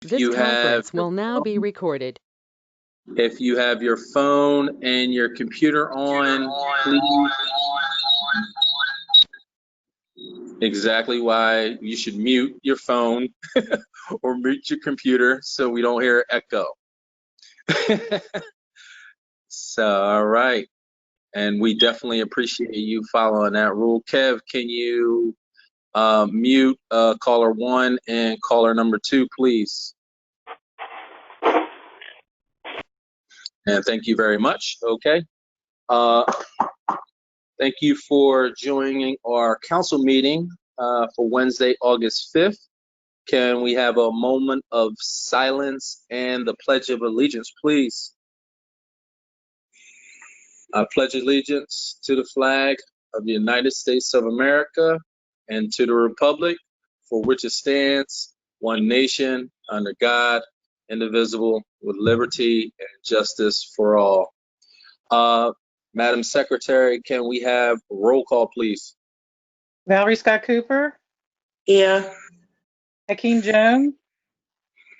This conference will now be recorded. If you have your phone and your computer on, please. Exactly why you should mute your phone or mute your computer so we don't hear echo. So, all right. And we definitely appreciate you following that rule. Kev, can you mute caller 1 and caller number 2, please? And thank you very much. Okay. Thank you for joining our council meeting for Wednesday, August 5th. Can we have a moment of silence and the Pledge of Allegiance, please? I pledge allegiance to the flag of the United States of America and to the republic for which it stands, one nation, under God, indivisible, with liberty and justice for all. Madam Secretary, can we have roll call, please? Valerie Scott Cooper. Here. Hakeem Jones.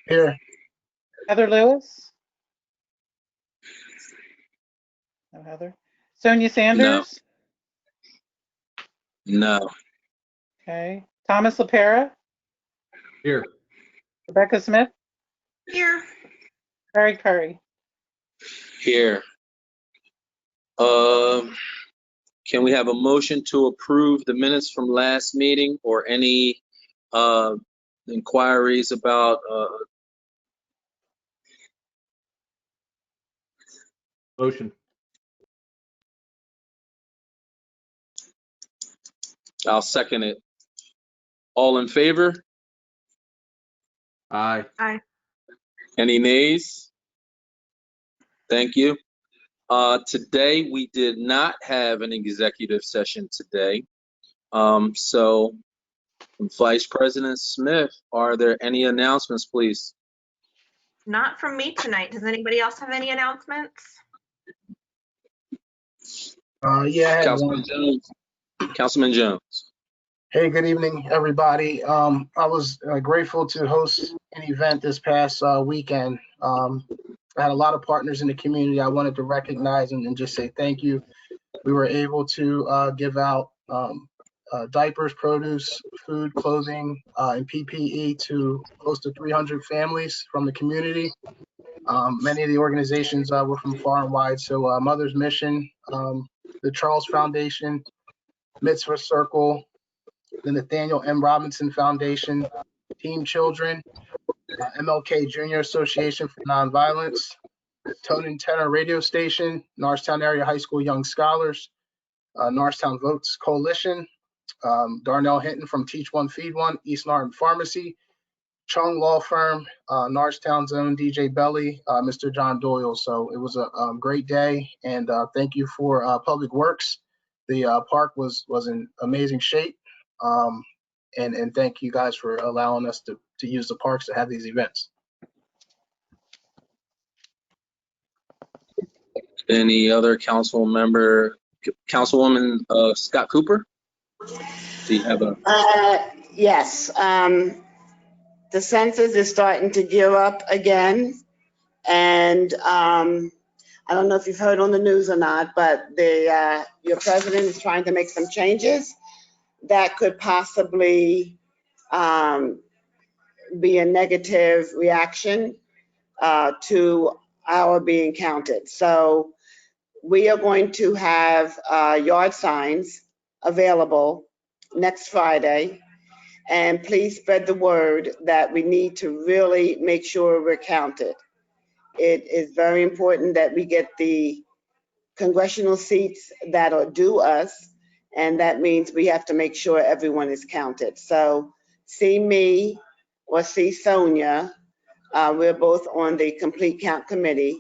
Here. Heather Lewis. No Heather. Sonia Sanders. No. Okay. Thomas LaPera. Here. Rebecca Smith. Here. Barry Curry. Here. Can we have a motion to approve the minutes from last meeting or any inquiries about Motion. I'll second it. All in favor? Aye. Aye. Any nays? Thank you. Today we did not have an executive session today. So Vice President Smith, are there any announcements, please? Not from me tonight. Does anybody else have any announcements? Yeah, I had Councilman one. Jones. Councilman Jones. Hey, good evening, everybody. I was grateful to host an event this past weekend. I had a lot of partners in the community I wanted to recognize and just say thank you. We were able to give out diapers, produce, food, clothing, and PPE to close to 300 families from the community. Many of the organizations were from far and wide. So Mother's Mission, the Charles Foundation, Mitzvah Circle, the Nathaniel M. Robinson Foundation, Team Children, MLK Junior Association for Nonviolence, Tone and Tenor Radio Station, Norristown Area High School Young Scholars, Norristown Votes Coalition, Darnell Hinton from Teach One, Feed One, East Norton Pharmacy, Chung Law Firm, Norristown's own DJ Belly, Mr. John Doyle. So it was a great day, and thank you for Public Works. The park was in amazing shape, and thank you guys for allowing us to use the parks to have these events. Any other council member? Councilwoman Scott Cooper? Do you have a? Yes. The census is starting to gear up again. And I don't know if you've heard on the news or not, but your president is trying to make some changes that could possibly be a negative reaction to our being counted. So we are going to have yard signs available next Friday. And please spread the word that we need to really make sure we're counted. It is very important that we get the congressional seats that are due us, and that means we have to make sure everyone is counted. So see me or see Sonia. We're both on the Complete Count Committee,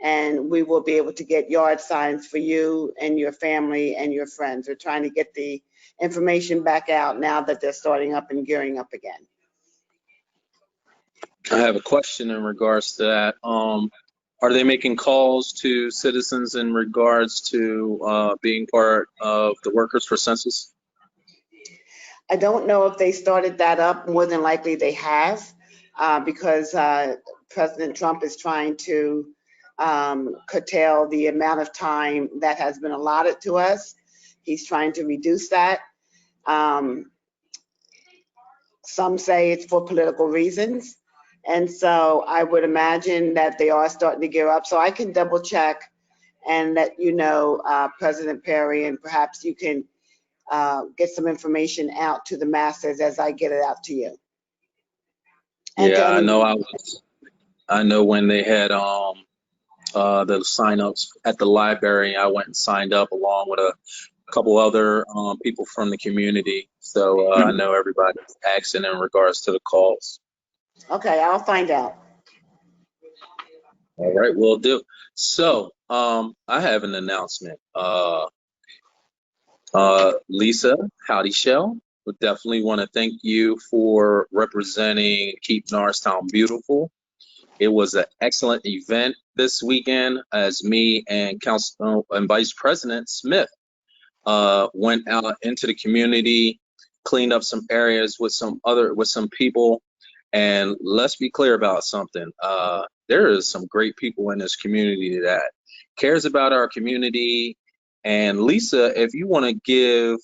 and we will be able to get yard signs for you and your family and your friends. We're trying to get the information back out now that they're starting up and gearing up again. I have a question in regards to that. Are they making calls to citizens in regards to being part of the workers for census? I don't know if they started that up. More than likely they have. because President Trump is trying to curtail the amount of time that has been allotted to us. He's trying to reduce that. Some say it's for political reasons. And so I would imagine that they are starting to gear up. So I can double check and let you know, President Perry, and perhaps you can get some information out to the masses as I get it out to you. And to Yeah, anyone. I know when they had the signups at the library, I went and signed up along with a couple other people from the community. So I know everybody's asking in regards to the calls. Okay, I'll find out. All right, will do. So I have an announcement. Lisa, howdy Shell. Would definitely want to thank you for representing Keep Norristown Beautiful. It was an excellent event this weekend as me and Council and Vice President Smith went out into the community, cleaned up some areas with some people. And let's be clear about something. There is some great people in this community that cares about our community. And Lisa, if you want to give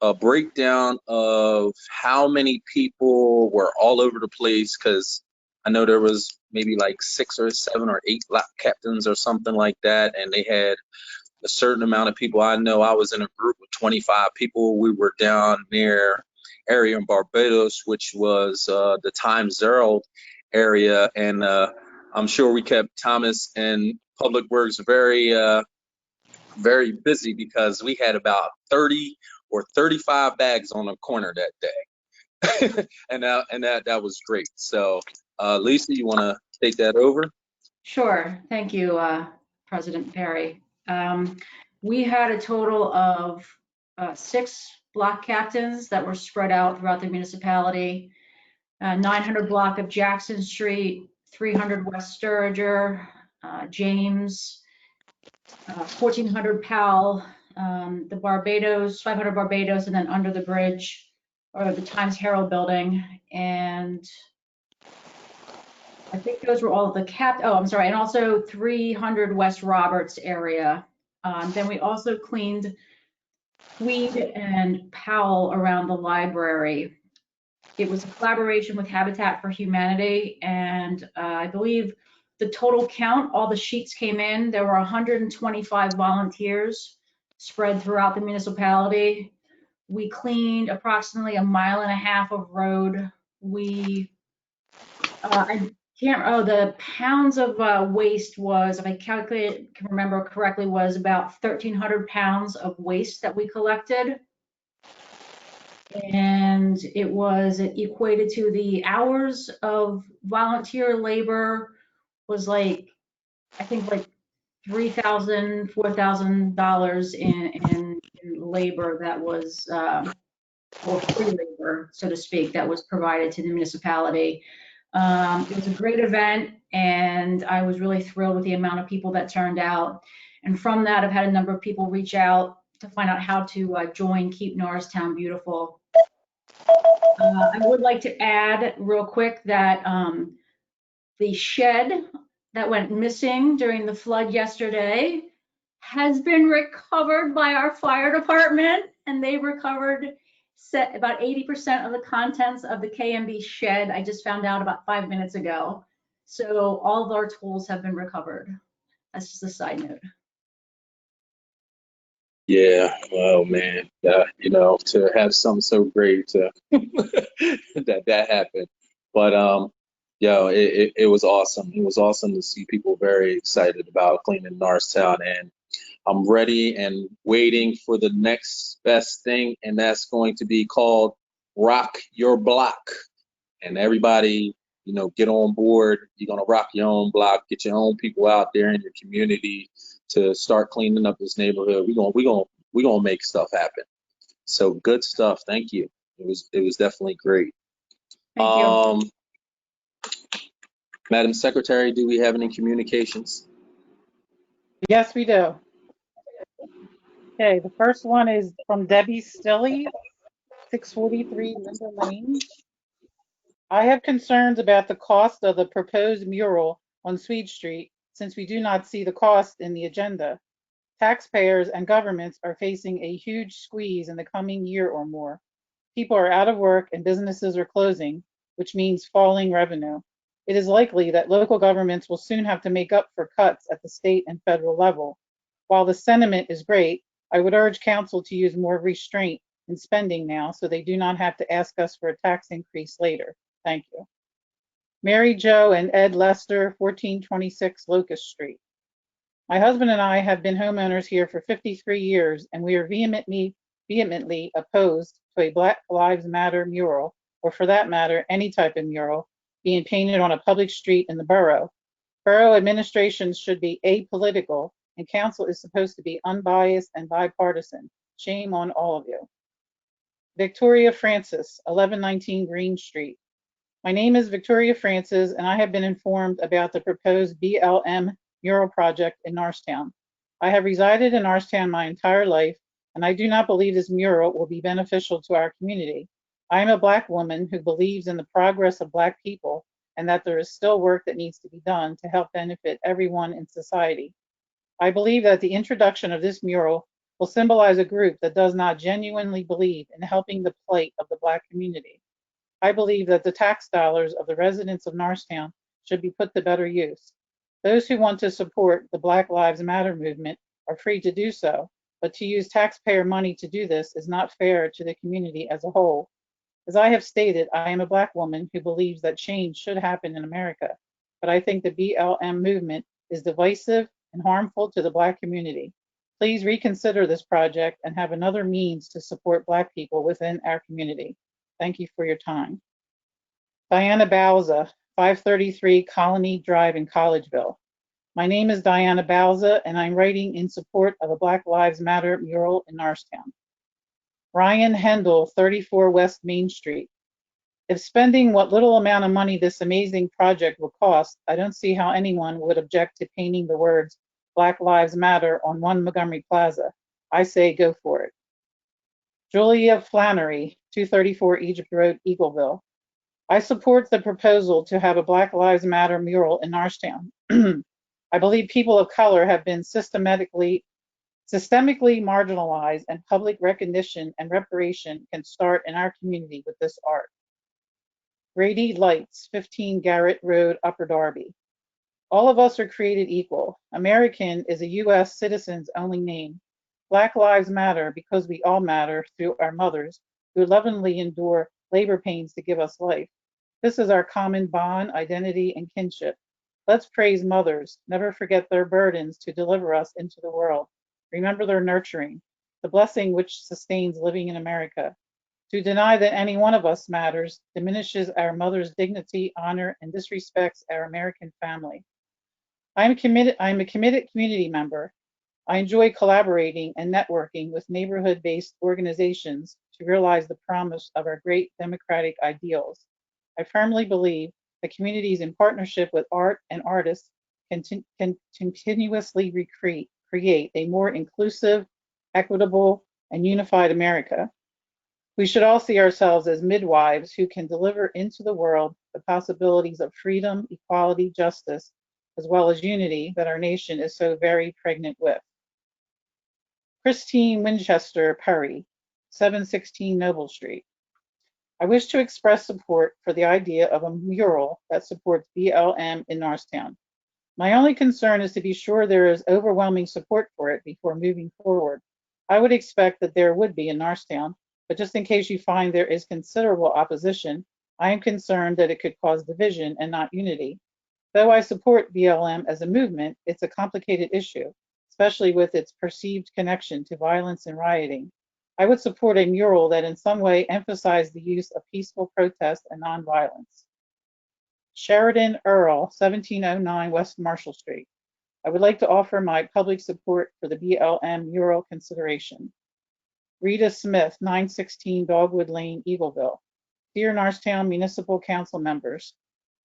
a breakdown of how many people were all over the place, because I know there was maybe like 6 or 7 or 8 lap captains or something like that, and they had a certain amount of people. I know I was in a group with 25 people. We were down near area in Barbados, which was the Times Zero area, and I'm sure we kept Thomas and Public Works very busy because we had about 30 or 35 bags on the corner that day. and that was great. So Lisa, you want to take that over? Sure. Thank you, President Perry. We had a total of 6 block captains that were spread out throughout the municipality. 900 block of Jackson Street, 300 West Sturger, James, 1400 Powell, the Barbados, 500 Barbados, and then under the bridge, or the Times Herald building. And I think those were all of the and also 300 West Roberts area. Then we also cleaned Tweed and Powell around the library. It was a collaboration with Habitat for Humanity, and I believe the total count, all the sheets came in, there were 125 volunteers spread throughout the municipality. We cleaned approximately 1.5 miles of road. The pounds of waste was, if I can remember correctly, was about 1,300 pounds of waste that we collected. And it equated to the hours of volunteer labor was like, I think like $3,000, $4,000 in labor that was, or free labor, so to speak, that was provided to the municipality. It was a great event, and I was really thrilled with the amount of people that turned out. And from that, I've had a number of people reach out to find out how to join Keep Norristown Beautiful. I would like to add real quick that the shed that went missing during the flood yesterday has been recovered by our fire department, and they recovered about 80% of the contents of the KMB shed. I just found out about 5 minutes ago. So all of our tools have been recovered. That's just a side note. Yeah, oh man, to have something so great that happened. But it was awesome. It was awesome to see people very excited about cleaning Norristown, and I'm ready and waiting for the next best thing, and that's going to be called Rock Your Block. And everybody, get on board. You're gonna rock your own block, get your own people out there in your community to start cleaning up this neighborhood. We're gonna make stuff happen. So good stuff. Thank you. It was definitely great. Thank you. Madam Secretary, do we have any communications? Yes, we do. Okay, the first one is from Debbie Stilley, 643 Linda Lane. I have concerns about the cost of the proposed mural on Swede Street since we do not see the cost in the agenda. Taxpayers and governments are facing a huge squeeze in the coming year or more. People are out of work and businesses are closing, which means falling revenue. It is likely that local governments will soon have to make up for cuts at the state and federal level. While the sentiment is great, I would urge council to use more restraint in spending now so they do not have to ask us for a tax increase later. Thank you. Mary Jo and Ed Lester, 1426 Locust Street. My husband and I have been homeowners here for 53 years, and we are vehemently opposed to a Black Lives Matter mural, or for that matter, any type of mural, being painted on a public street in the borough. Borough administrations should be apolitical, and council is supposed to be unbiased and bipartisan. Shame on all of you. Victoria Francis, 1119 Green Street. My name is Victoria Francis, and I have been informed about the proposed BLM mural project in Norristown. I have resided in Norristown my entire life, and I do not believe this mural will be beneficial to our community. I am a Black woman who believes in the progress of Black people and that there is still work that needs to be done to help benefit everyone in society. I believe that the introduction of this mural will symbolize a group that does not genuinely believe in helping the plight of the Black community. I believe that the tax dollars of the residents of Norristown should be put to better use. Those who want to support the Black Lives Matter movement are free to do so, but to use taxpayer money to do this is not fair to the community as a whole. As I have stated, I am a Black woman who believes that change should happen in America, but I think the BLM movement is divisive and harmful to the Black community. Please reconsider this project and have another means to support Black people within our community. Thank you for your time. Diana Bauza, 533 Colony Drive in Collegeville. My name is Diana Bauza, and I'm writing in support of a Black Lives Matter mural in Norristown. Ryan Hendel, 34 West Main Street. If spending what little amount of money this amazing project will cost, I don't see how anyone would object to painting the words Black Lives Matter on 1 Montgomery Plaza. I say go for it. Julia Flannery, 234 Egypt Road, Eagleville. I support the proposal to have a Black Lives Matter mural in Norristown. I believe people of color have been systemically marginalized, and public recognition and reparation can start in our community with this art. Grady Lights, 15 Garrett Road, Upper Darby. All of us are created equal. American is a U.S. citizen's only name. Black Lives Matter because we all matter through our mothers who lovingly endure labor pains to give us life. This is our common bond, identity, and kinship. Let's praise mothers. Never forget their burdens to deliver us into the world. Remember their nurturing, the blessing which sustains living in America. To deny that any one of us matters diminishes our mother's dignity, honor, and disrespects our American family. I am a committed community member. I enjoy collaborating and networking with neighborhood-based organizations to realize the promise of our great democratic ideals. I firmly believe that communities in partnership with art and artists can continuously create a more inclusive, equitable, and unified America. We should all see ourselves as midwives who can deliver into the world the possibilities of freedom, equality, justice, as well as unity that our nation is so very pregnant with. Christine Winchester Perry, 716 Noble Street. I wish to express support for the idea of a mural that supports BLM in Norristown. My only concern is to be sure there is overwhelming support for it before moving forward. I would expect that there would be in Norristown, but just in case you find there is considerable opposition, I am concerned that it could cause division and not unity. Though I support BLM as a movement, it's a complicated issue, especially with its perceived connection to violence and rioting. I would support a mural that in some way emphasized the use of peaceful protest and nonviolence. Sheridan Earl, 1709 West Marshall Street. I would like to offer my public support for the BLM mural consideration. Rita Smith, 916 Dogwood Lane, Eagleville. Dear Norristown Municipal Council members,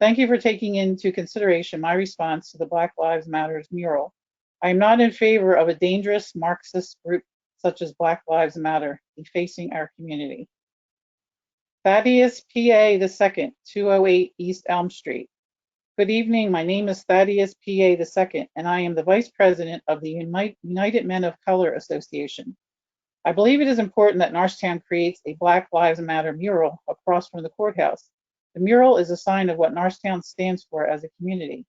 thank you for taking into consideration my response to the Black Lives Matter mural. I am not in favor of a dangerous Marxist group such as Black Lives Matter defacing our community. Thaddeus PA II, 208 East Elm Street. Good evening. My name is Thaddeus PA II, and I am the Vice President of the United Men of Color Association. I believe it is important that Norristown creates a Black Lives Matter mural across from the courthouse. The mural is a sign of what Norristown stands for as a community.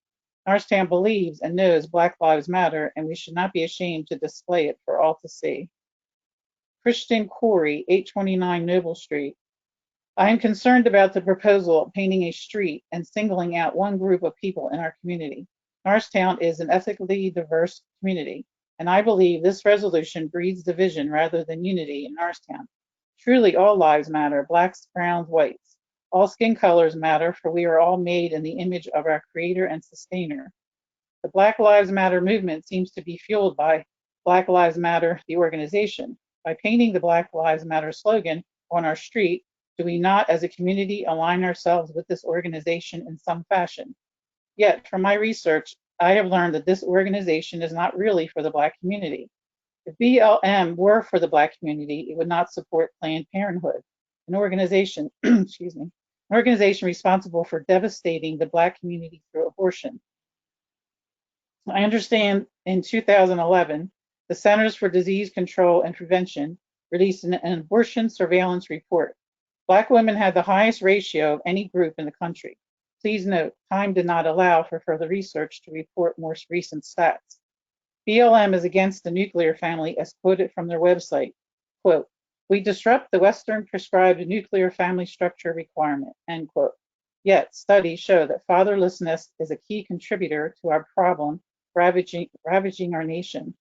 Norristown believes and knows Black Lives Matter, and we should not be ashamed to display it for all to see. Christian Corey, 829 Noble Street. I am concerned about the proposal of painting a street and singling out one group of people in our community. Norristown is an ethnically diverse community, and I believe this resolution breeds division rather than unity in Norristown. Truly, all lives matter, blacks, browns, whites. All skin colors matter, for we are all made in the image of our Creator and Sustainer. The Black Lives Matter movement seems to be fueled by Black Lives Matter, the organization. By painting the Black Lives Matter slogan on our street, do we not, as a community, align ourselves with this organization in some fashion? Yet, from my research, I have learned that this organization is not really for the Black community. If BLM were for the Black community, it would not support Planned Parenthood, an organization, excuse me, an organization responsible for devastating the Black community through abortion. I understand in 2011, the Centers for Disease Control and Prevention released an abortion surveillance report. Black women had the highest ratio of any group in the country. Please note, time did not allow for further research to report more recent stats. BLM is against the nuclear family as quoted from their website. Quote, we disrupt the Western prescribed nuclear family structure requirement, end quote. Yet studies show that fatherlessness is a key contributor to our problem ravaging our nation.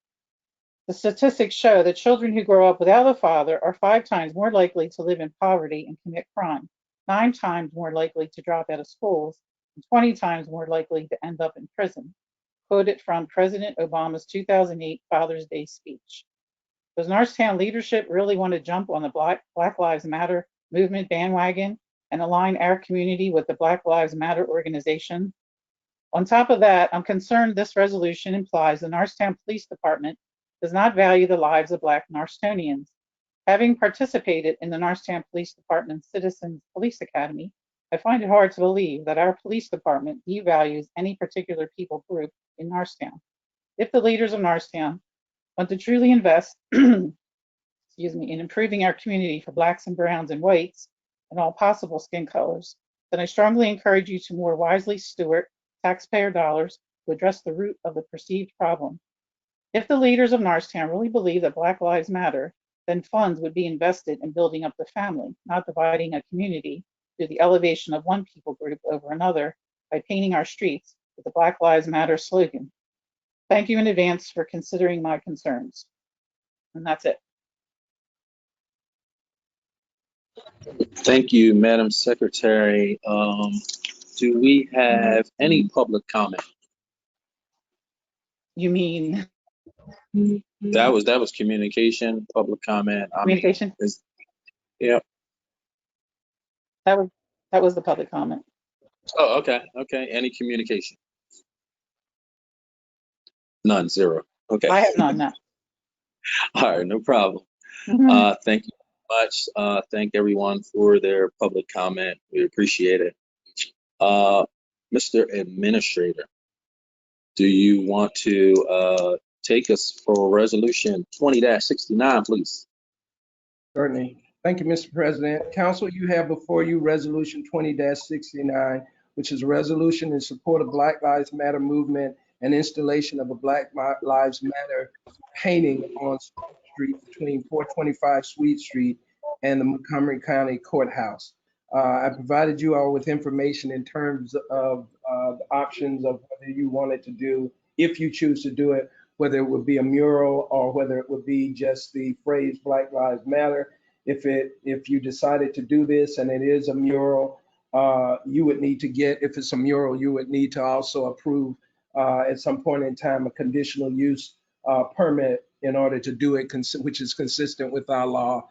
The statistics show that children who grow up without a father are 5 times more likely to live in poverty and commit crime, 9 times more likely to drop out of schools, and 20 times more likely to end up in prison. Quoted from President Obama's 2008 Father's Day speech. Does Norristown leadership really want to jump on the Black Lives Matter movement bandwagon and align our community with the Black Lives Matter organization? On top of that, I'm concerned this resolution implies the Norristown Police Department does not value the lives of Black Norristonians. Having participated in the Norristown Police Department Citizens Police Academy, I find it hard to believe that our police department devalues any particular people group in Norristown. If the leaders of Norristown want to truly invest in improving our community for blacks and browns and whites and all possible skin colors, then I strongly encourage you to more wisely steward taxpayer dollars to address the root of the perceived problem. If the leaders of Norristown really believe that Black Lives Matter, then funds would be invested in building up the family, not dividing a community through the elevation of one people group over another by painting our streets with the Black Lives Matter slogan. Thank you in advance for considering my concerns. And that's it. Thank you, Madam Secretary. Do we have any public comment? You mean That was communication, public comment. communication? Yeah. That was the public comment. Oh, okay. Okay. Any communication? None. Zero. Okay. I have none. No. All right. No problem. Thank you much. Thank everyone for their public comment. We appreciate it. Mr. Administrator, do you want to take us for resolution 20-69, please? Certainly. Thank you, Mr. President. Council, you have before you resolution 20-69, which is a resolution in support of Black Lives Matter movement and installation of a Black Lives Matter painting on Street between 425 Sweet Street and the Montgomery County Courthouse. I provided you all with information in terms of the options of whether you wanted to do, if you choose to do it, whether it would be a mural or whether it would be just the phrase Black Lives Matter. If you decided to do this and it is a mural, you would need to get, if it's a mural, you would need to also approve at some point in time a conditional use permit in order to do it, which is consistent with our law,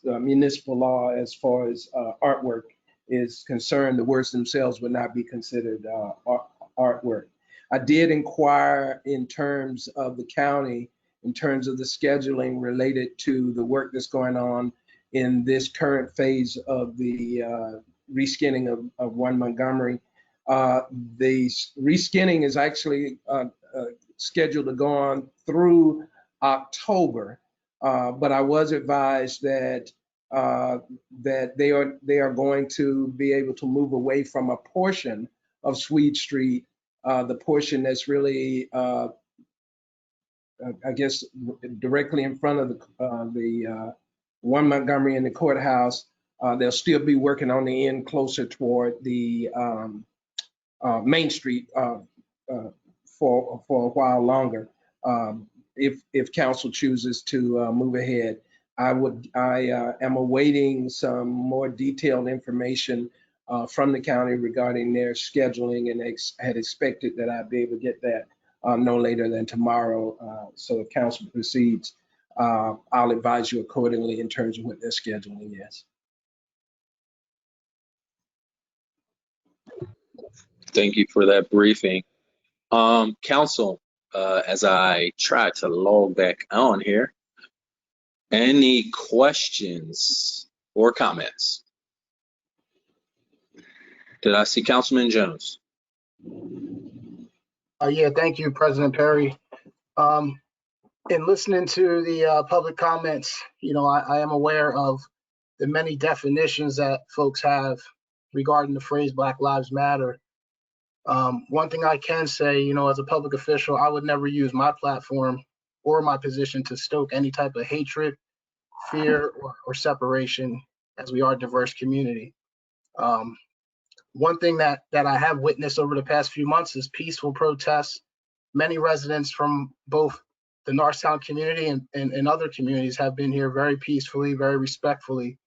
municipal law, as far as artwork is concerned. The words themselves would not be considered artwork. I did inquire in terms of the county, in terms of the scheduling related to the work that's going on in this current phase of the reskinning of 1 Montgomery. The reskinning is actually scheduled to go on through October, but I was advised that they are going to be able to move away from a portion of Swede Street, the portion that's really, I guess, directly in front of the 1 Montgomery and the courthouse. They'll still be working on the end closer toward the Main Street for a while longer. If council chooses to move ahead, I am awaiting some more detailed information from the county regarding their scheduling, and had expected that I'd be able to get that no later than tomorrow. So if council proceeds, I'll advise you accordingly in terms of what their scheduling is. Thank you for that briefing. Council, as I try to log back on here, any questions or comments? Did I see Councilman Jones? Yeah, thank you, President Perry. In listening to the public comments, I am aware of the many definitions that folks have regarding the phrase Black Lives Matter. One thing I can say, as a public official, I would never use my platform or my position to stoke any type of hatred, fear, or separation, as we are a diverse community. One thing that I have witnessed over the past few months is peaceful protests. Many residents from both the Norristown community and other communities have been here very peacefully, very respectfully.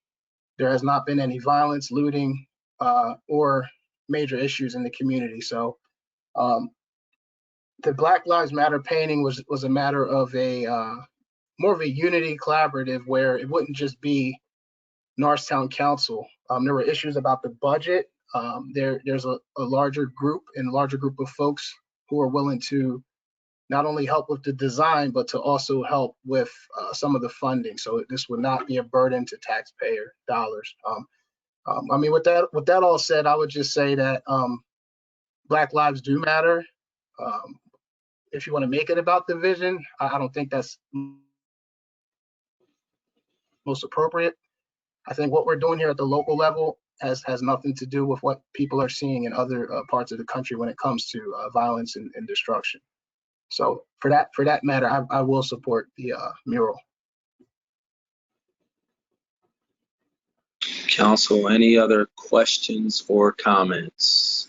There has not been any violence, looting, or major issues in the community. So the Black Lives Matter painting was a matter of more of a unity collaborative, where it wouldn't just be Norristown Council. There were issues about the budget. There's a larger group of folks who are willing to not only help with the design, but to also help with some of the funding. So this would not be a burden to taxpayer dollars. With that all said, I would just say that Black lives do matter. If you want to make it about division, I don't think that's most appropriate. I think what we're doing here at the local level has nothing to do with what people are seeing in other parts of the country when it comes to violence and destruction. So for that matter, I will support the mural. Council, any other questions or comments?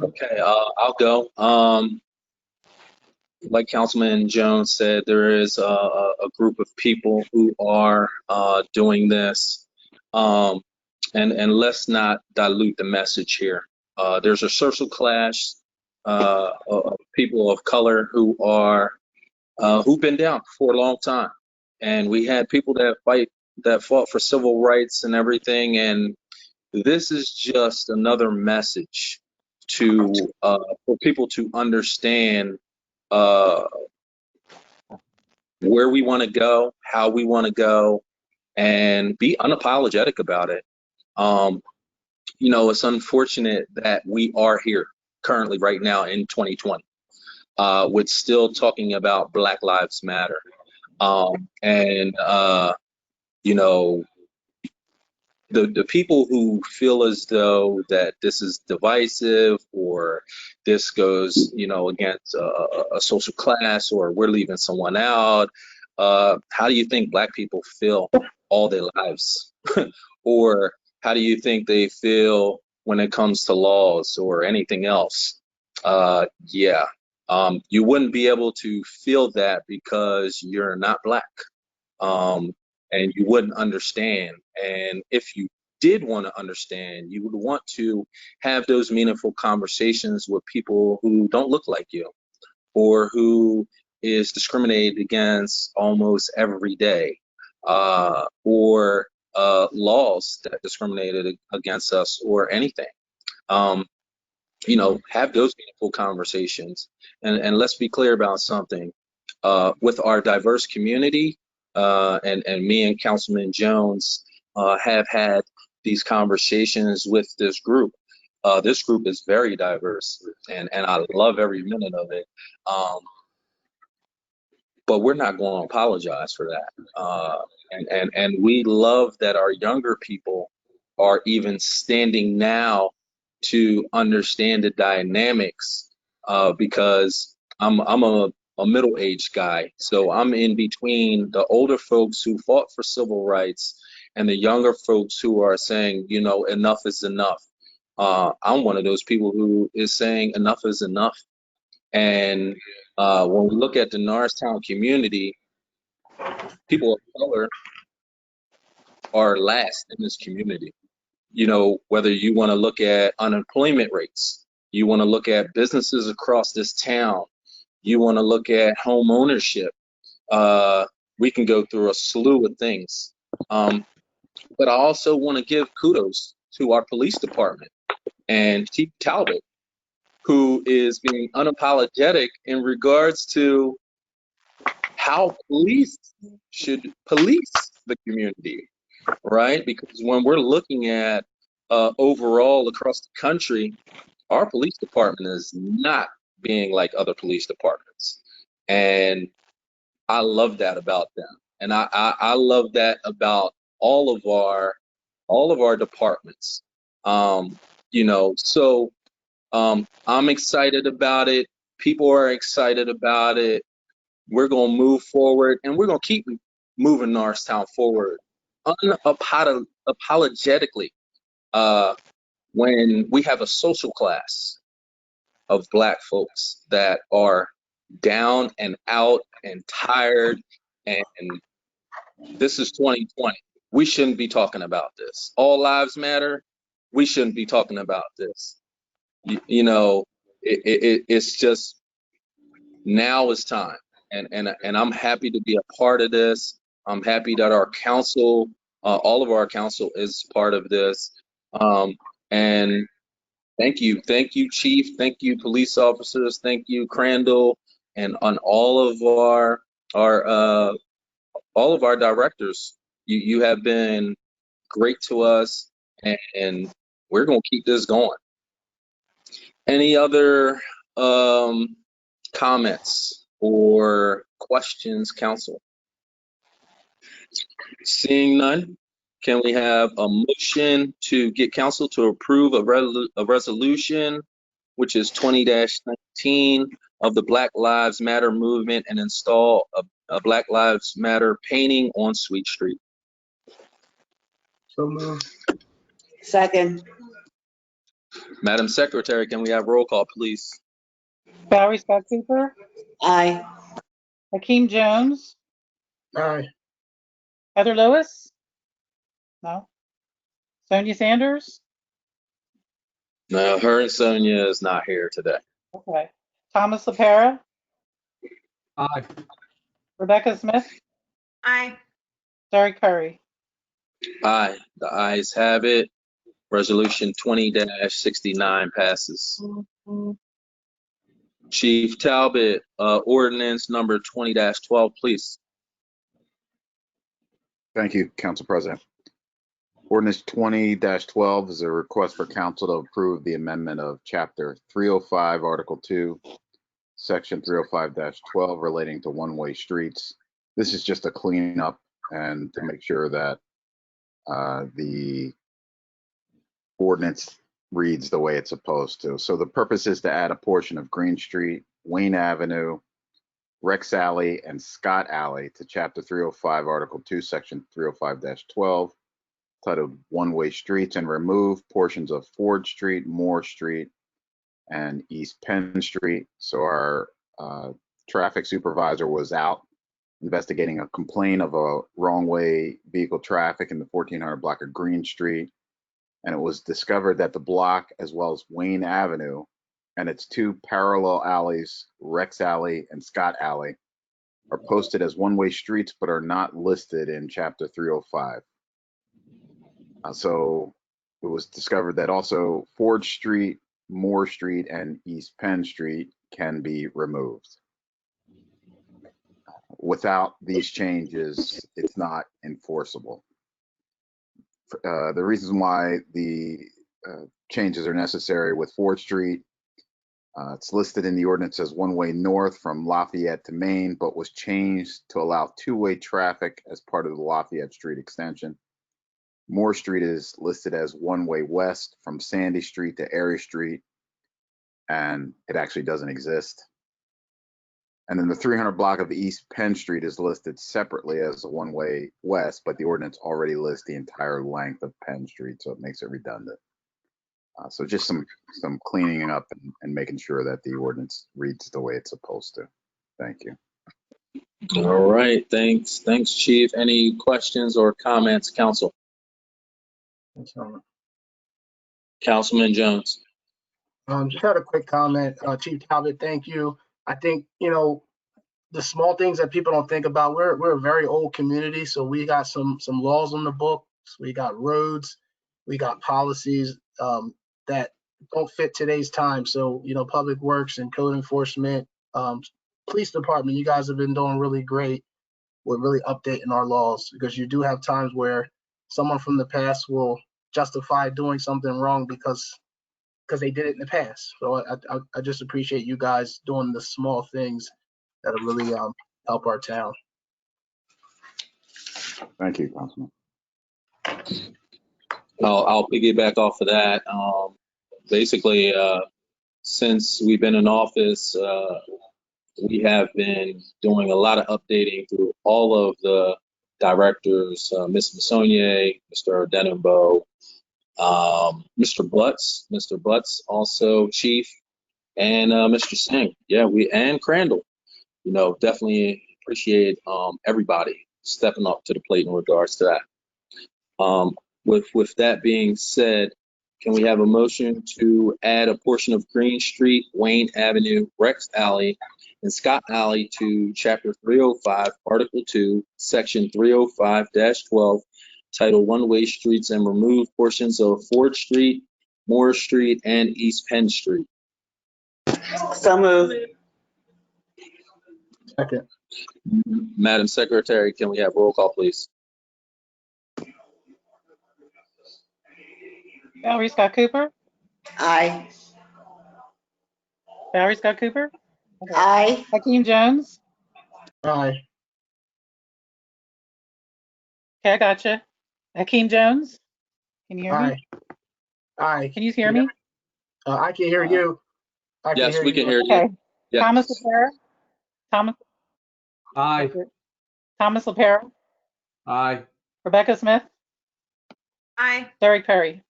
Okay, I'll go. Like Councilman Jones said, there is a group of people who are doing this, and let's not dilute the message here. There's a social clash of people of color who are who've been down for a long time, and we had people that fought for civil rights and everything, and this is just another message to for people to understand where we want to go, how we want to go, and be unapologetic about it. It's unfortunate that we are here currently right now in 2020 with still talking about Black Lives Matter. The people who feel as though that this is divisive, or this goes, against a social class, or we're leaving someone out. How do you think Black people feel all their lives? Or how do you think they feel when it comes to laws or anything else? You wouldn't be able to feel that because you're not Black. And you wouldn't understand. And if you did want to understand, you would want to have those meaningful conversations with people who don't look like you, or who is discriminated against almost every day, or laws that discriminated against us, or anything. Have those meaningful conversations. And let's be clear about something. with our diverse community, and me and Councilman Jones have had these conversations with this group. This group is very diverse, and I love every minute of it. But we're not going to apologize for that. And we love that our younger people are even standing now to understand the dynamics, because I'm a middle-aged guy, so I'm in between the older folks who fought for civil rights and the younger folks who are saying, you know, enough is enough. I'm one of those people who is saying enough is enough. And when we look at the Norristown community, people of color are last in this community. You know, whether you want to look at unemployment rates, you want to look at businesses across this town, you want to look at home ownership, we can go through a slew of things. But I also want to give kudos to our police department and Chief Talbot, who is being unapologetic in regards to how police should police the community, right? Because when we're looking at overall across the country, our police department is not being like other police departments. And I love that about them. And I love that about all of our departments. You know, so I'm excited about it. People are excited about it. We're going to move forward, and we're going to keep moving Norristown forward unapologetically, when we have a social class of Black folks that are down and out and tired, and this is 2020. We shouldn't be talking about this. All lives matter. We shouldn't be talking about this. You know, it's just, now is time. And I'm happy to be a part of this. I'm happy that our council, all of our council is part of this. And thank you, Chief. Thank you, police officers. Thank you, Crandall, and on all of our directors. You have been great to us, and we're gonna keep this going. Any other comments or questions, council? Seeing none, can we have a motion to get council to approve a resolution, which is 20-19, of the Black Lives Matter movement, and install a Black Lives Matter painting on Sweet Street? So moved. Second. Madam Secretary, can we have roll call, please? Valerie Scott Cooper, Aye. Hakeem Jones, Aye. Heather Lewis? No. Sonia Sanders? No, her and Sonia is not here today. Okay. Thomas LaPera? Aye. Rebecca Smith? Aye. Derek Curry? Aye, the ayes have it. Resolution 20-69 passes. Chief Talbot, ordinance number 20-12, please. Thank you, Council President. Ordinance 20-12 is a request for council to approve the amendment of Chapter 305, Article 2, Section 305-12 relating to one-way streets. This is just a cleanup and to make sure that the ordinance reads the way it's supposed to. So the purpose is to add a portion of Green Street, Wayne Avenue, Rex Alley, and Scott Alley to Chapter 305, Article 2, Section 305-12, titled One-Way Streets, and remove portions of Ford Street, Moore Street, and East Penn Street. So our traffic supervisor was out investigating a complaint of a wrong-way vehicle traffic in the 1400 block of Green Street. And it was discovered that the block, as well as Wayne Avenue and its two parallel alleys, Rex Alley and Scott Alley, are posted as one-way streets but are not listed in Chapter 305. So it was discovered that also Ford Street, Moore Street, and East Penn Street can be removed. Without these changes, it's not enforceable. The reasons why the changes are necessary with Ford Street, it's listed in the ordinance as one-way north from Lafayette to Maine, but was changed to allow two-way traffic as part of the Lafayette Street extension. Moore Street is listed as one-way west from Sandy Street to Erie Street, and it actually doesn't exist. And then the 300 block of East Penn Street is listed separately as a one-way west, but the ordinance already lists the entire length of Penn Street, so it makes it redundant. So just some cleaning up and making sure that the ordinance reads the way it's supposed to. Thank you. All right, thanks, Chief. Any questions or comments, council? Councilman Jones. Just had a quick comment. Chief Talbot, thank you. I think, the small things that people don't think about, we're a very old community, so we got some laws on the books. We got roads, we got policies that don't fit today's time. So, Public Works and code enforcement, police department, you guys have been doing really great with really updating our laws, because you do have times where someone from the past will justify doing something wrong because they did it in the past. So I just appreciate you guys doing the small things that'll really help our town. Thank you, Councilman. I'll piggyback off of that. Basically, since we've been in office, we have been doing a lot of updating through all of the directors, Ms. Massonier, Mr. Denenboe, Mr. Butts, also Chief, and Mr. Singh. Yeah, and Crandall. Definitely appreciate everybody stepping up to the plate in regards to that. With that being said, can we have a motion to add a portion of Green Street, Wayne Avenue, Rex Alley, and Scott Alley to Chapter 305, Article 2, Section 305-12, Title One-Way Streets, and remove portions of Ford Street, Moore Street, and East Penn Street? So moved. Second. Madam Secretary, can we have roll call, please? Valerie Scott Cooper. Aye. Valerie Scott Cooper. Okay. Aye. Hakeem Jones. Aye. Okay, I gotcha. Hakeem Jones. Can you hear Aye. me? Aye. Can you hear me? I can hear you. Yes, we can hear you. Okay. Yes. Thomas LaPera. Thomas. Aye. Thomas LaPera. Aye. Rebecca Smith. Aye. Derek Perry.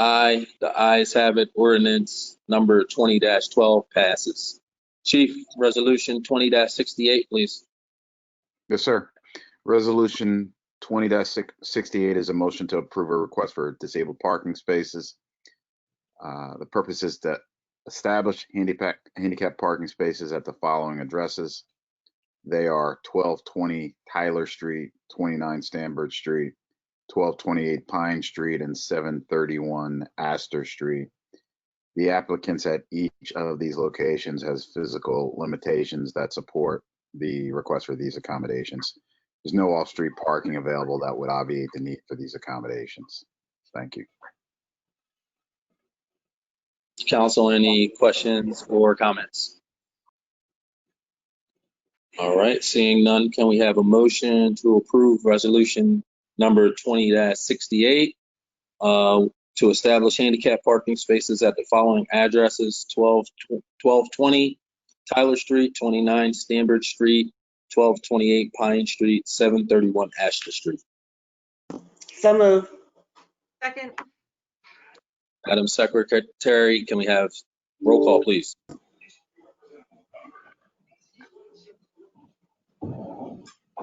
Aye. The ayes have it. Ordinance number 20-12 passes. Chief, resolution 20-68, please. Yes, sir. Resolution 20-68 is a motion to approve a request for disabled parking spaces. The purpose is to establish handicap parking spaces at the following addresses. They are 1220 Tyler Street, 29 Stanbridge Street, 1228 Pine Street, and 731 Astor Street. The applicants at each of these locations has physical limitations that support the request for these accommodations. There's no off-street parking available that would obviate the need for these accommodations. Thank you. Council, any questions or comments? All right, seeing none, can we have a motion to approve resolution number 20-68 to establish handicap parking spaces at the following addresses: 1220 Tyler Street, 29 Stanbridge Street, 1228 Pine Street, 731 Astor Street? So moved. Second. Madam Secretary, can we have roll call, please?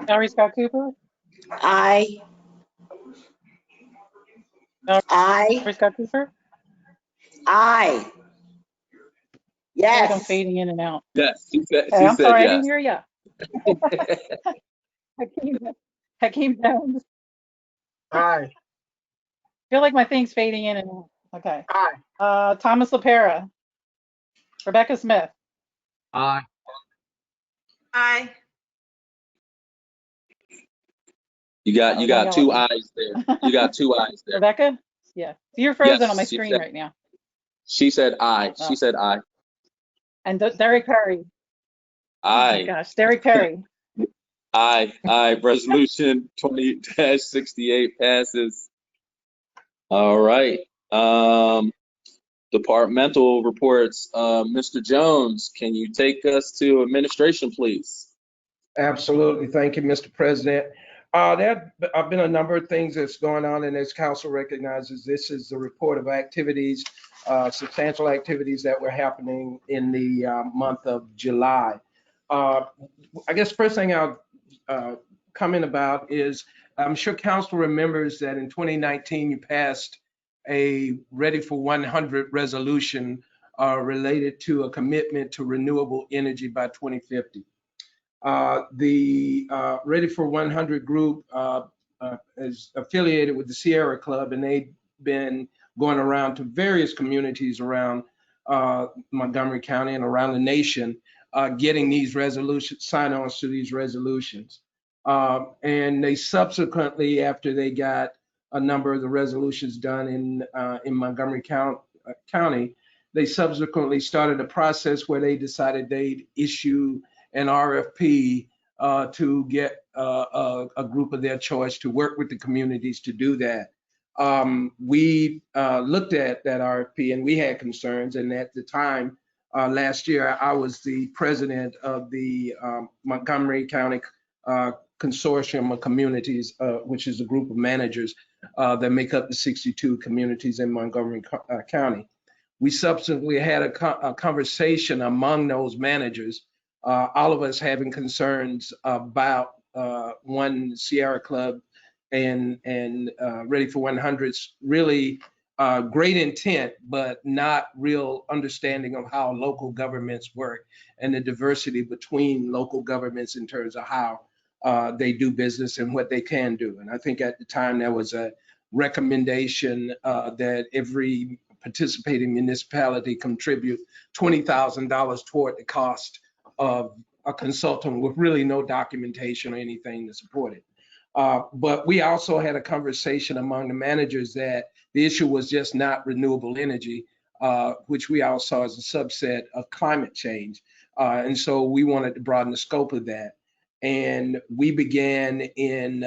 Valerie Scott Cooper. Aye. Aye. Valerie Scott Cooper. Aye. I'm Yes. fading in and out. Yes, she said I'm sorry, I yes. didn't hear you. Hakeem Jones. Aye. Feel like my thing's fading in and out. Okay. Aye. Thomas LaPera. Rebecca Smith. Aye. Aye. You got Oh, don't two yell at eyes there. You got two eyes me. there. Rebecca? Yeah. So you're frozen on my Yes, screen right now. she said I. She Oh, said I. and Derek Perry. Oh my I. gosh, Derek Perry. I. Resolution 20-68 passes. All right. Departmental reports. Mr. Jones, can you take us to administration, please? Absolutely. Thank you, Mr. President. There have been a number of things that's going on, and as council recognizes, this is the report of activities, substantial activities that were happening in the month of July. I guess first thing I'll comment about is I'm sure council remembers that in 2019 you passed a Ready for 100 resolution related to a commitment to renewable energy by 2050. The Ready for 100 group is affiliated with the Sierra Club, and they've been going around to various communities around Montgomery County and around the nation, getting these resolutions, sign-ons to these resolutions. And they subsequently, after they got a number of the resolutions done in Montgomery County, they subsequently started a process where they decided they'd issue an RFP to get a group of their choice to work with the communities to do that. We looked at that RFP and we had concerns. And at the time, last year, I was the president of the Montgomery County Consortium of Communities, which is a group of managers that make up the 62 communities in Montgomery County. We subsequently had a conversation among those managers, all of us having concerns about one Sierra Club and Ready for 100's really great intent, but not real understanding of how local governments work and the diversity between local governments in terms of how they do business and what they can do. And I think at the time there was a recommendation that every participating municipality contribute $20,000 toward the cost of a consultant with really no documentation or anything to support it. But we also had a conversation among the managers that the issue was just not renewable energy, which we all saw as a subset of climate change. And so we wanted to broaden the scope of that. And we began in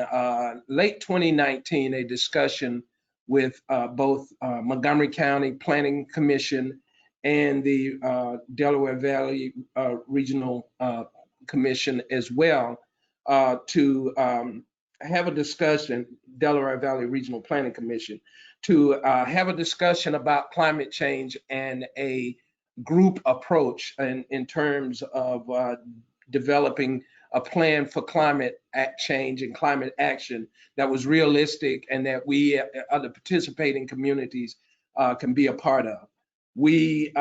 late 2019 a discussion with both Montgomery County Planning Commission and the Delaware Valley Regional Commission as well to have a discussion, Delaware Valley Regional Planning Commission, to have a discussion about climate change and a group approach in terms of developing a plan for climate change and climate action that was realistic and that we, other participating communities, can be a part of. We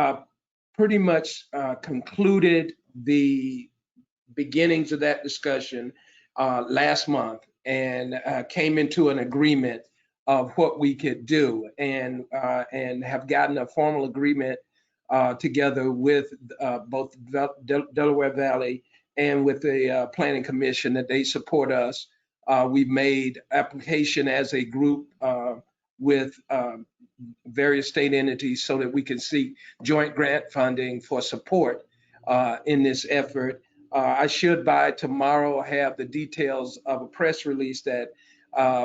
pretty much concluded the beginnings of that discussion last month and came into an agreement of what we could do and have gotten a formal agreement together with both Delaware Valley and with the Planning Commission that they support us. We've made application as a group with various state entities so that we can seek joint grant funding for support in this effort. I should by tomorrow have the details of a press release that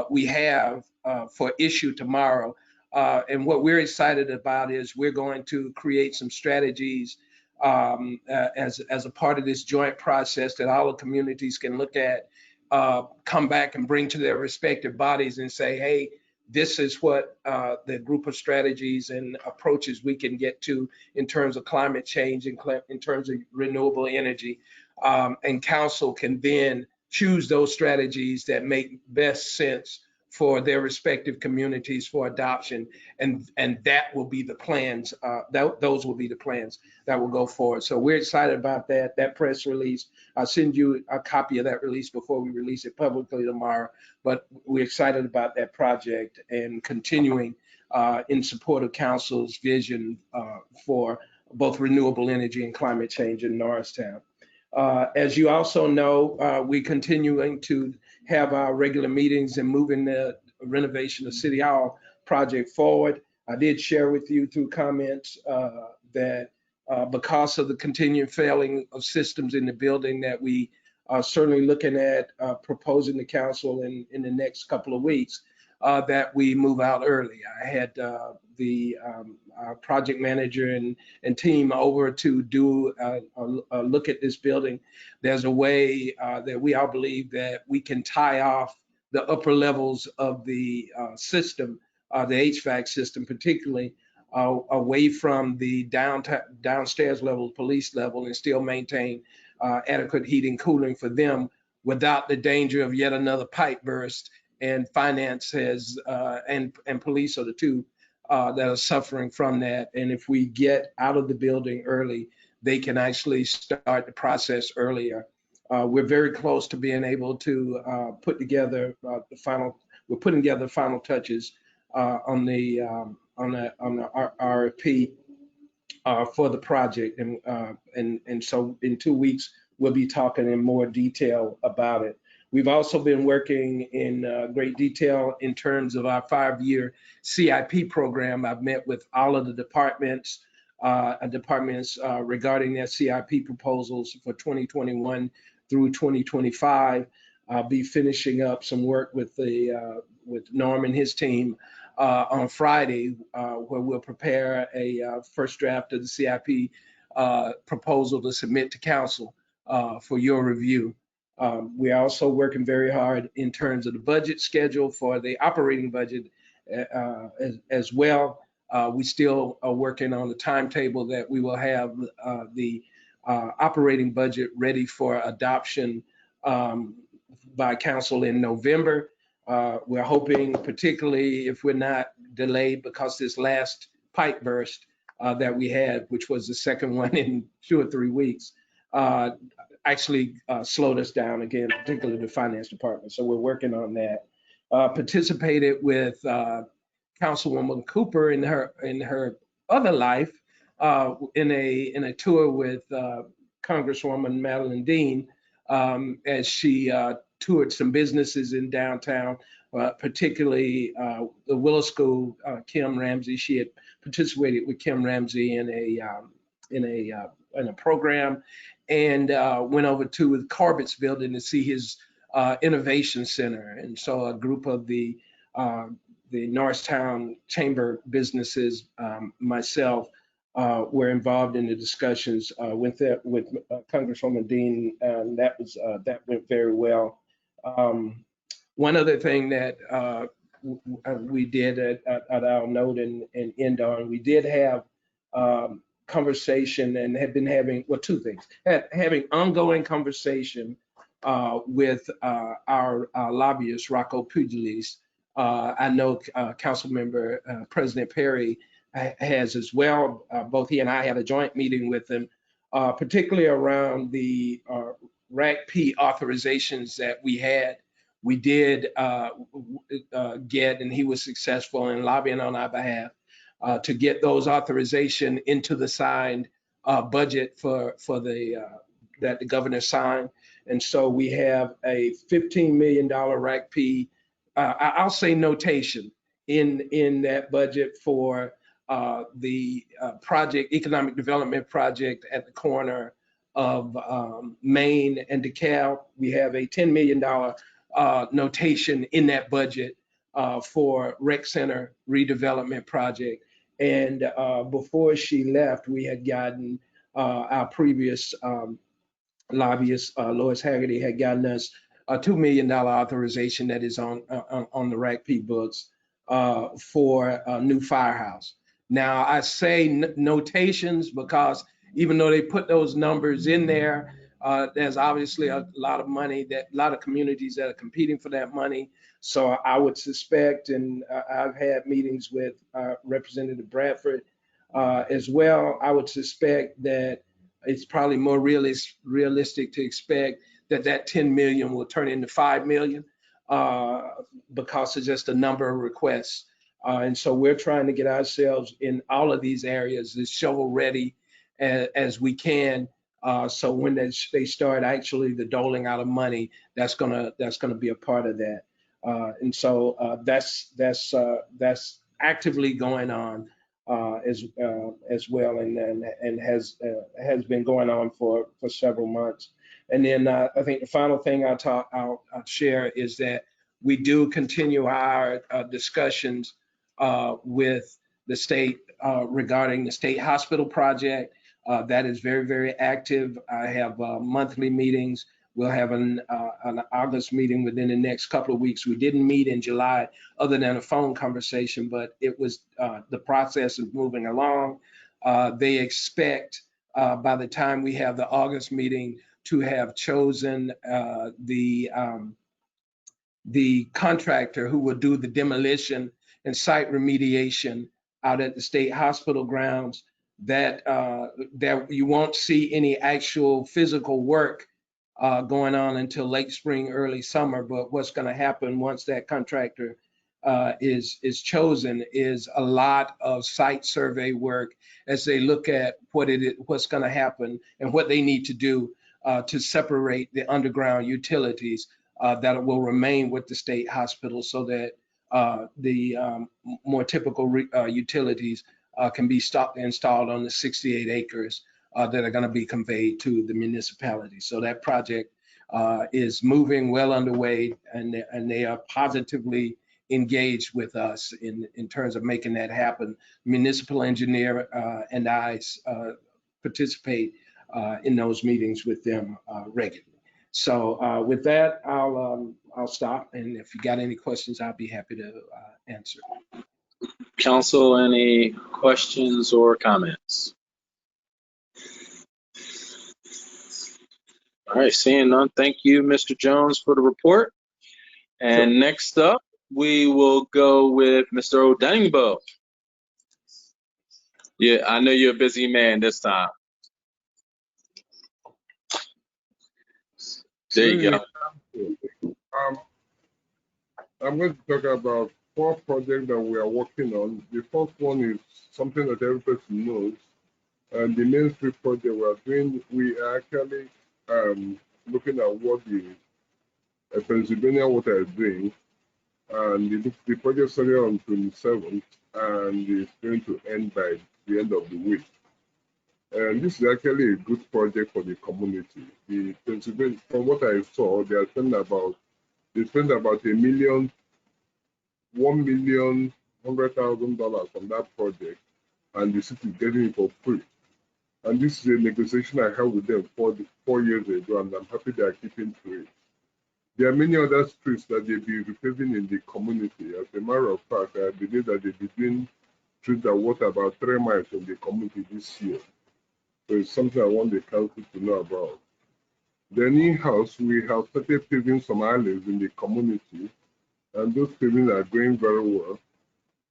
we have for issue tomorrow. And what we're excited about is we're going to create some strategies as a part of this joint process that all the communities can look at, come back and bring to their respective bodies and say, hey, this is what the group of strategies and approaches we can get to in terms of climate change and in terms of renewable energy. And council can then choose those strategies that make best sense for their respective communities for adoption. And that will be the plans, those will be the plans that will go forward. So we're excited about that press release. I'll send you a copy of that release before we release it publicly tomorrow. But we're excited about that project and continuing in support of council's vision for both renewable energy and climate change in Norristown. As you also know, we're continuing to have our regular meetings and moving the renovation of City Hall project forward. I did share with you through comments that because of the continuing failing of systems in the building, that we are certainly looking at proposing to council in the next couple of weeks that we move out early. I had our project manager and team over to do a look at this building. There's a way that we all believe that we can tie off the upper levels of the system, the HVAC system particularly, away from the downstairs level, police level, and still maintain adequate heating, cooling for them without the danger of yet another pipe burst. And finance has and police are the two that are suffering from that. And if we get out of the building early, they can actually start the process earlier. We're very close to being able to put together the final. We're putting together the final touches on the RFP for the project, and so in 2 weeks we'll be talking in more detail about it. We've also been working in great detail in terms of our 5-year CIP program. I've met with all of the departments regarding their CIP proposals for 2021 through 2025. I'll be finishing up some work with Norm and his team on Friday, where we'll prepare a first draft of the CIP proposal to submit to council for your review. We're also working very hard in terms of the budget schedule for the operating budget as well. We still are working on the timetable that we will have the operating budget ready for adoption by council in November. We're hoping, particularly if we're not delayed because this last pipe burst that we had, which was the second one in 2 or 3 weeks, actually slowed us down again, particularly the finance department. So we're working on that. Participated with Councilwoman Cooper in her other life in a tour with Congresswoman Madeline Dean as she toured some businesses in downtown, particularly the Willow School. Kim Ramsey, she had participated with Kim Ramsey in a program, and went over to the Corbett's building to see his innovation center. And so a group of the Norristown chamber businesses, myself, were involved in the discussions with Congresswoman Dean, and that went very well. One other thing that we did at our note and end on, we did have conversation and have been having, well, two things, having ongoing conversation with our lobbyist, Rocco Pugilis. I know Council Member President Perry has as well. Both he and I had a joint meeting with him, particularly around the RACP authorizations that we had. We did get, and he was successful in lobbying on our behalf to get those authorization into the signed budget for that the governor signed. And so we have a $15 million RACP, I'll say notation in that budget for the economic development project at the corner of Main and DeKalb. We have a $10 million notation in that budget for rec center redevelopment project. And before she left, we had gotten our previous lobbyist, Lois Haggerty, had gotten us a $2 million authorization that is on the RACP books for a new firehouse. Now, I say notations because even though they put those numbers in there, there's obviously a lot of money, a lot of communities that are competing for that money. So I would suspect, and I've had meetings with Representative Bradford as well, I would suspect that it's probably more realistic to expect that 10 million will turn into 5 million because it's just a number of requests. And so we're trying to get ourselves in all of these areas as shovel ready as we can So when they start actually the doling out of money, that's gonna be a part of that. And so that's actively going on as well, and has been going on for several months. And then I think the final thing I'll share is that we do continue our discussions with the state regarding the state hospital project. That is very, very active. I have monthly meetings. We'll have an August meeting within the next couple of weeks. We didn't meet in July other than a phone conversation, but it was the process is moving along. They expect by the time we have the August meeting to have chosen the contractor who will do the demolition and site remediation out at the state hospital grounds. That you won't see any actual physical work going on until late spring, early summer. But what's going to happen once that contractor is chosen is a lot of site survey work as they look at what's going to happen and what they need to do to separate the underground utilities that will remain with the state hospital, so that the more typical utilities can be installed on the 68 acres that are going to be conveyed to the municipality. So that project is moving well underway, and they are positively engaged with us in terms of making that happen. Municipal engineer and I participate in those meetings with them regularly. So with that, I'll stop, and if you got any questions, I'll be happy to answer. Council, any questions or comments? All right, seeing none, thank you, Mr. Jones, for the report. And Sure. Next up, we will go with Mr. Odangbo. Yeah, I know you're a busy man this time. There you go. I'm going to talk about 4 projects that we are working on. The first one is something that every person knows. And the main street project we are doing, we are actually looking at what the Pennsylvania Water is doing. And the project started on 27th, and it's going to end by the end of the week. And this is actually a good project for the community. The Pennsylvania, from what I saw, they spent about $1,100,000 on that project, and the city is getting it for free. And this is a negotiation I had with them 4 years ago, and I'm happy they are keeping to it. There are many other streets that they'll be repaving in the community. As a matter of fact, I believe that they'll be doing streets that water about 3 miles in the community this year. So it's something I want the council to know about. Then in-house, we have started paving some alleys in the community, and those paving are going very well.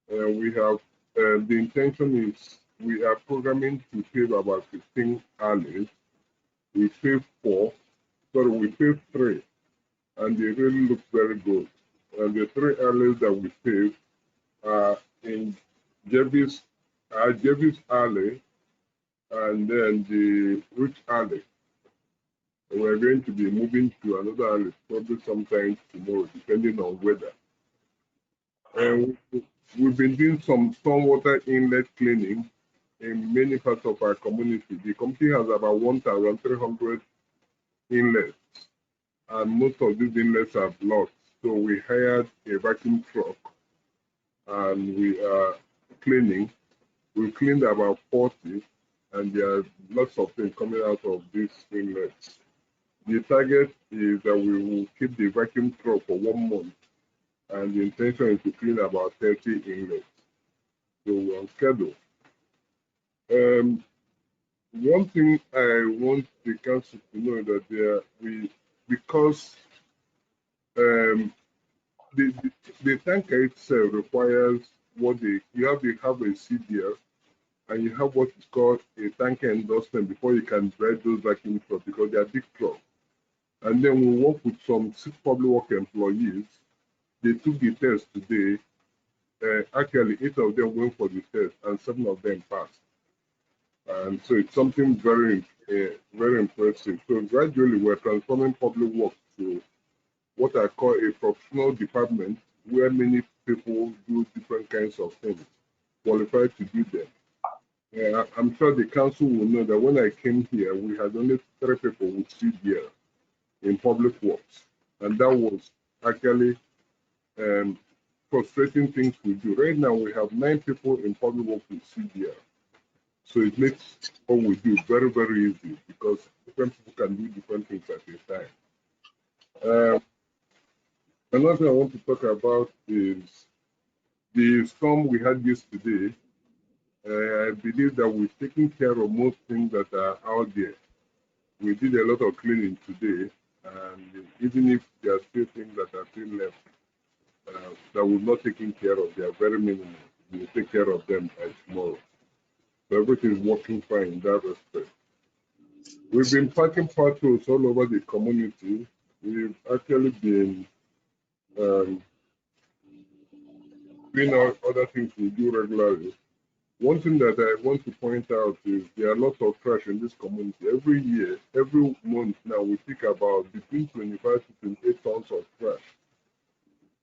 We have, the intention is we are programming to pave about 15 alleys. We paved 4, we paved 3, and they really look very good. And the 3 alleys that we paved are in Jervis Alley, and then the Rich Alley. And we're going to be moving to another alley probably sometime tomorrow, depending on weather. And we've been doing some stormwater inlet cleaning in many parts of our community. The community has about 1,300 inlets, and most of these inlets are blocked. So we hired a vacuum truck, and we are cleaning. We cleaned about 40, and there are lots of things coming out of these inlets. The target is that we will keep the vacuum truck for 1 month, and the intention is to clean about 30 inlets. So we're on schedule. One thing I want the council to know is that because the tanker itself requires you have to have a CDL, and you have what is called a tanker endorsement before you can drive those vacuum trucks, because they are big trucks. And then we work with some public work employees. They took the test today. Actually, 8 of them went for the test, and 7 of them passed. And so it's something very, very impressive. So gradually we're transforming public works to what I call a professional department where many people do different kinds of things, qualified to do them. I'm sure the council will know that when I came here, we had only 3 people with CDL in public works. And that was actually frustrating things we do. Right now, we have 9 people in public works with CDL. So it makes what we do very, very easy because different people can do different things at a time. Another thing I want to talk about is the storm we had yesterday. I believe that we've taken care of most things that are out there. We did a lot of cleaning today, and even if there are still things that are still left that we've not taken care of, they are very minimal. We'll take care of them tomorrow. So everything is working fine in that respect. We've been parking patrols all over the community. We've actually been doing other things we do regularly. One thing that I want to point out is there are lots of trash in this community. Every year, every month now, we pick about between 25 to 28 tons of trash.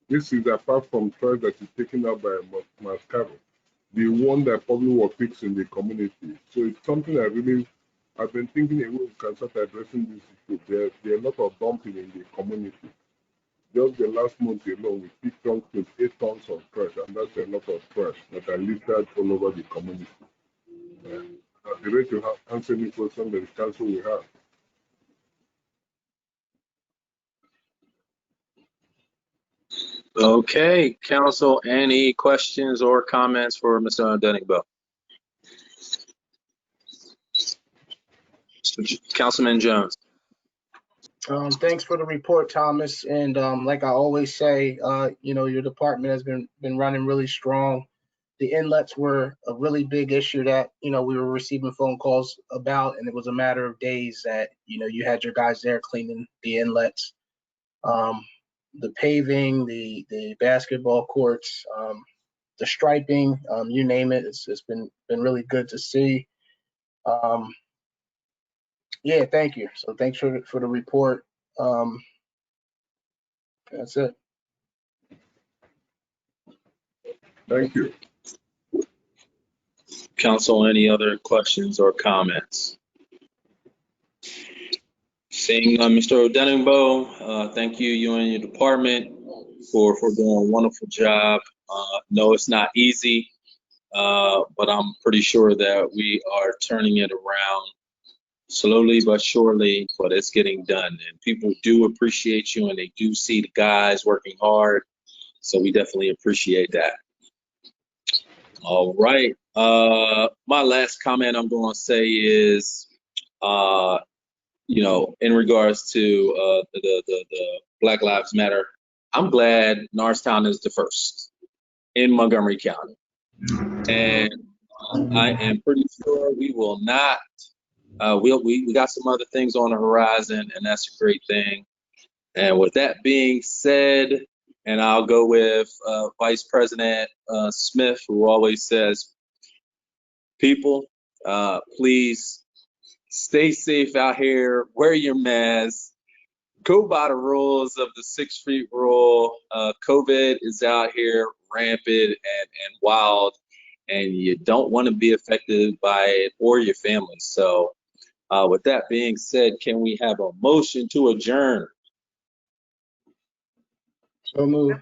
This is apart from trash that is taken out by Mascaro, the one that probably will fix in the community. So it's something I've been thinking we can start addressing this issue. There are a lot of dumping in the community. Just the last month alone, we picked up 28 tons of trash, and that's a lot of trash that are littered all over the community. I'll be ready to answer any question that the council will have. Okay, council, any questions or comments for Mr. Dunningbo? Councilman Jones. Thanks for the report, Thomas. And like I always say, your department has been running really strong. The inlets were a really big issue that, we were receiving phone calls about, and it was a matter of days that, you had your guys there cleaning the inlets. The paving, the basketball courts, the striping, you name it. It's been really good to see. Yeah, thank you. So thanks for the report. That's it. Thank you. Council, any other questions or comments? Seeing none, Mr. Dunningbo, thank you and your department for doing a wonderful job. No, it's not easy, but I'm pretty sure that we are turning it around slowly but surely, but it's getting done. And people do appreciate you, and they do see the guys working hard. So we definitely appreciate that. All right. My last comment I'm going to say is, in regards to the Black Lives Matter, I'm glad Norristown is the first in Montgomery County. And I am pretty sure we will not, we got some other things on the horizon, and that's a great thing. And with that being said, and I'll go with Vice President Smith, who always says, people, please stay safe out here, wear your mask, go by the rules of the 6 feet rule. COVID is out here rampant and wild, and you don't want to be affected by it or your family. So with that being said, can we have a motion to adjourn? So moved.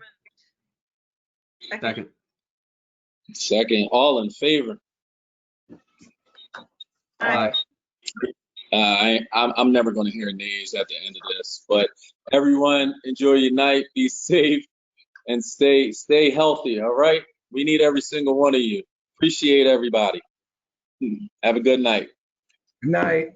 Second. Second, all in favor? Aye. I'm never going to hear nays at the end of this, but everyone enjoy your night, be safe, and stay healthy, all right? We need every single one of you. Appreciate everybody. Have a good night. Good night.